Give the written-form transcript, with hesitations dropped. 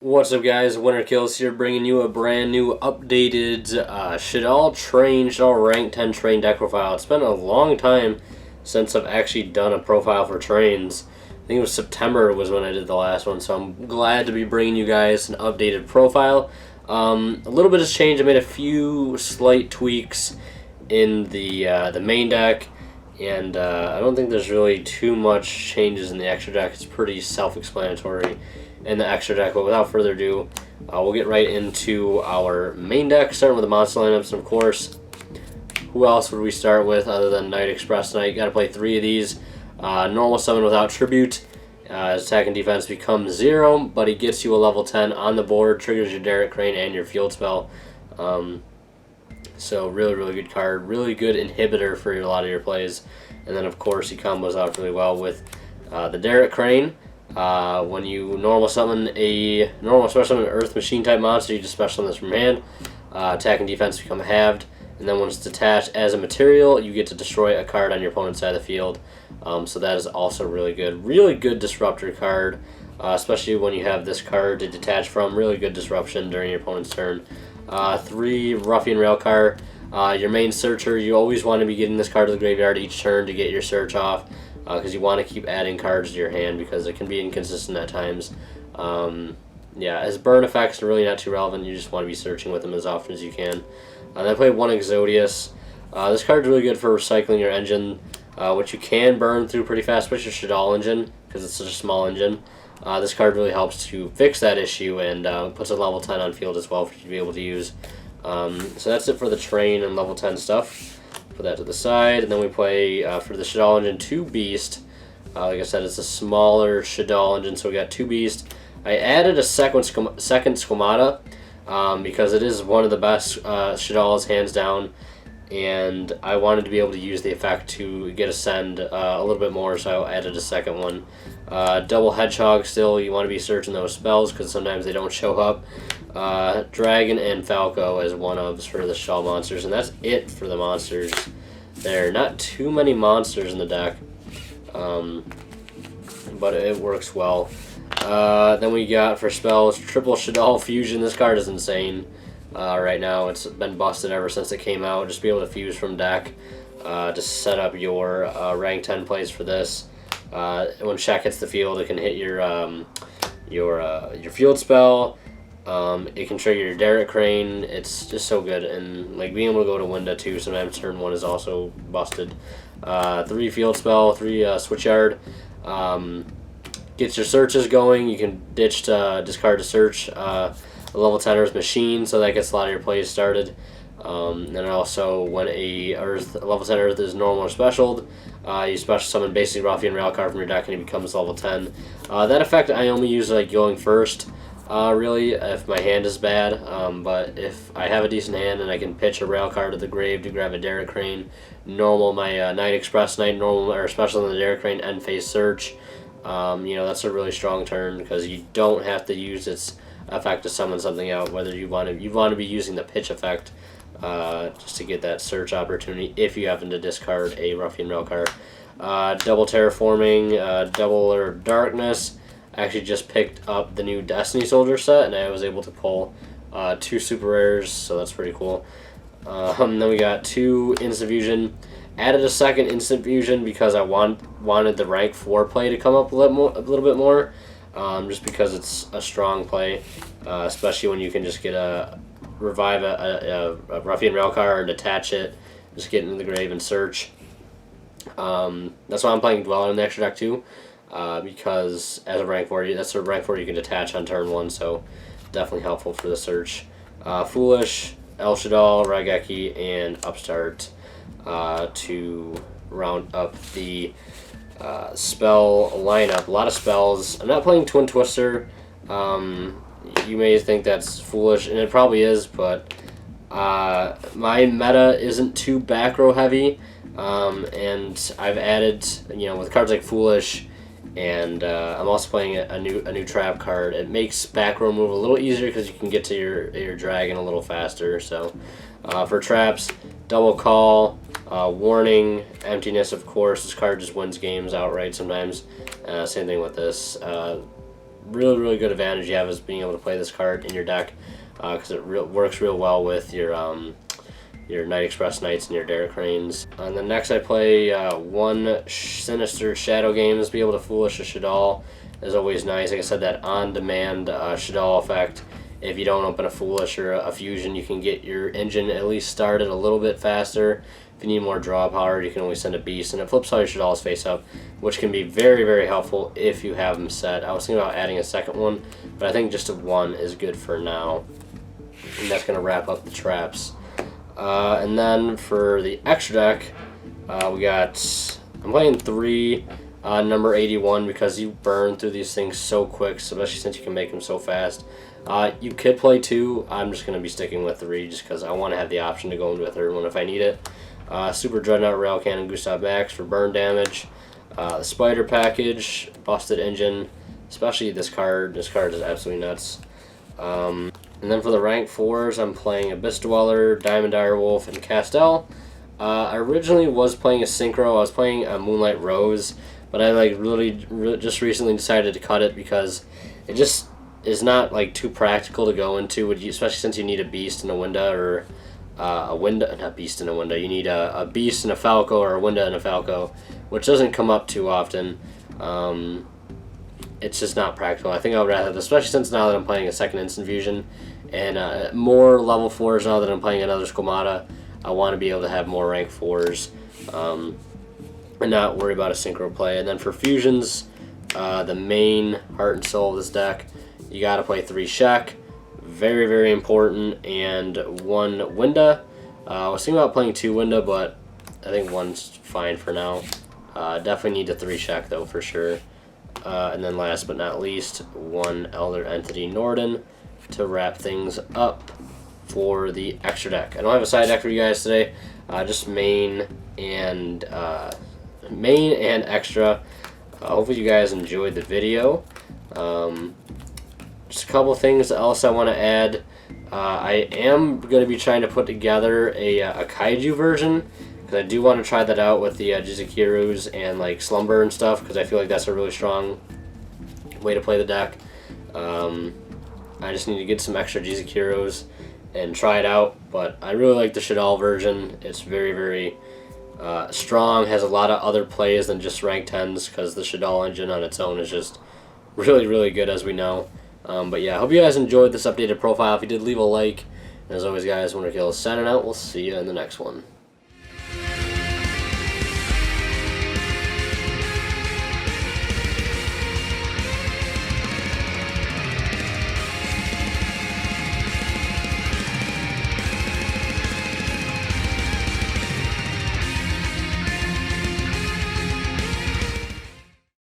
What's up, guys? Winter Kills here, bringing you a brand new updated Shaddoll Rank 10 Train deck profile. It's been a long time since I've actually done a profile for trains. I think it was September was when I did the last one, so I'm glad to be bringing you guys an updated profile. A little bit has changed. I made a few slight tweaks in the main deck, and I don't think there's really too much changes in the extra deck. It's pretty self-explanatory in the extra deck, but without further ado, we'll get right into our main deck, starting with the monster lineups. And of course, who else would we start with other than Night Express Knight? You got to play 3 of these. Normal summon without tribute. His attack and defense becomes 0, but he gets you a level 10 on the board, triggers your Derek Crane and your field spell. So really good card, really good inhibitor for a lot of your plays. And then of course he combos out really well with the Derek Crane. When you normal summon special summon an Earth Machine type monster, you just special summon this from hand. Attack and defense become halved, and then when it's detached as a material, you get to destroy a card on your opponent's side of the field. So that is also really good disruptor card, especially when you have this card to detach from. Really good disruption during your opponent's turn. 3 Ruffian Railcar. Your main searcher, you always want to be getting this card to the graveyard each turn to get your search off, because you want to keep adding cards to your hand because it can be inconsistent at times. Yeah, as burn effects are really not too relevant. You just want to be searching with them as often as you can. Then I play 1 Exodius. This card is really good for recycling your engine, which you can burn through pretty fast, especially your Shaddoll engine, because it's such a small engine. This card really helps to fix that issue and puts a level 10 on field as well for you to be able to use. So that's it for the train and level 10 stuff. Put that to the side, and then we play for the Shaddoll engine 2 Beast. Like I said, it's a smaller Shaddoll engine, so we got 2 Beast. I added a second Squamata because it is one of the best Shaddolls, hands down, and I wanted to be able to use the effect to get Ascend a little bit more, so I added a second one. Double Hedgehog still, you want to be searching those spells because sometimes they don't show up. Dragon and Falco as one-ofs for the Shaddoll monsters, and that's it for the monsters. There are not too many monsters in the deck, but it works well. Then we got for spells triple Shaddoll Fusion. This card is insane right now. It's been busted ever since it came out. Just be able to fuse from deck to set up your rank 10 plays for this. When Shaq hits the field, it can hit your field spell. It can trigger your Derek Crane. It's just so good, and like being able to go to Winda too. Sometimes turn 1 is also busted. 3 field spell, 3 switchyard. Gets your searches going. You can ditch to discard to search a level 10 Earth Machine, so that gets a lot of your plays started. And then also when a level 10 Earth is normal or specialed, you special summon basically Ruffian Railcar from your deck and he becomes level 10. That effect I only use like going first, really, if my hand is bad. But if I have a decent hand and I can pitch a Railcar to the grave to grab a Derek Crane, normal my Night Express Knight, normal or special on the Derek Crane, end phase search. That's a really strong turn because you don't have to use its effect to summon something out. Whether you want to be using the pitch effect just to get that search opportunity if you happen to discard a Ruffian Railcar. Double Terraforming, double or Darkness. I actually just picked up the new Destiny Soldier set and I was able to pull 2 super rares, so that's pretty cool. Then we got 2 Instant Fusion. Added a second Instant Fusion because I wanted the rank 4 play to come up a little bit more, just because it's a strong play, especially when you can just get revive a Ruffian Railcar and detach it, just get into the grave and search. That's why I'm playing Dweller in the extra deck too, because as a rank 4, that's a rank 4 you can detach on turn 1, so definitely helpful for the search. Foolish, El Shaddoll, Raigeki, and Upstart. To round up the spell lineup. A lot of spells. I'm not playing Twin Twister. You may think that's foolish, and it probably is, but my meta isn't too back row heavy, and I've added, with cards like Foolish, and I'm also playing a new trap card. It makes back row move a little easier because you can get to your dragon a little faster. So for traps, Double Call, Warning, Emptiness, of course. This card just wins games outright sometimes. Same thing with this. really good advantage you have is being able to play this card in your deck, because it works real well with your Night Express Knights and your Derek Cranes. And then next I play one Sinister Shadow Games. Be able to Foolish a Shaddoll is always nice. Like I said, that on-demand Shaddoll effect. If you don't open a Foolish or a Fusion, you can get your engine at least started a little bit faster. If you need more draw power, you can always send a Beast, and it flips all your Shadolls face up, which can be very helpful if you have them set. I was thinking about adding a second one, but I think just a one is good for now. And that's going to wrap up the traps. And then for the extra deck, I'm playing 3 number 81 because you burn through these things so quick, especially since you can make them so fast. You could play 2. I'm just going to be sticking with 3 just because I want to have the option to go into a third one if I need it. Super Dreadnought, Rail Cannon, Gustav Max for burn damage. The Spider Package, Busted Engine, especially this card. This card is absolutely nuts. And then for the rank 4s, I'm playing Abyss Dweller, Diamond Direwolf, and Castell. I originally was playing a Synchro. I was playing a Moonlight Rose, but I really just recently decided to cut it because it just is not too practical to go into, especially since you need a Beast and a Winda, or not Beast and a Winda. You need a Beast and a Falco, or a Winda and a Falco, which doesn't come up too often. It's just not practical. I think I would rather, especially since now that I'm playing a second Instant Fusion and more level 4s now that I'm playing another Squamata, I want to be able to have more rank 4s and not worry about a Synchro play. And then for Fusions, the main heart and soul of this deck, you got to play 3 Shek, very important, and 1 Winda. I was thinking about playing 2 Winda, but I think 1's fine for now. Definitely need a 3 Shek though for sure. And then last but not least, 1 Elder Entity Norden to wrap things up for the extra deck. I don't have a side deck for you guys today, just main and extra. Hopefully you guys enjoyed the video. Just a couple things else I want to add. I am going to be trying to put together a Kaiju version, because I do want to try that out with the Jizukirus and Slumber and stuff, because I feel like that's a really strong way to play the deck. I just need to get some extra Jizukirus and try it out, but I really like the Shaddoll version. It's very strong, has a lot of other plays than just rank 10s, because the Shaddoll engine on its own is just really good, as we know. But yeah, I hope you guys enjoyed this updated profile. If you did, leave a like. And as always, guys, WinterKill is signing out. We'll see you in the next one.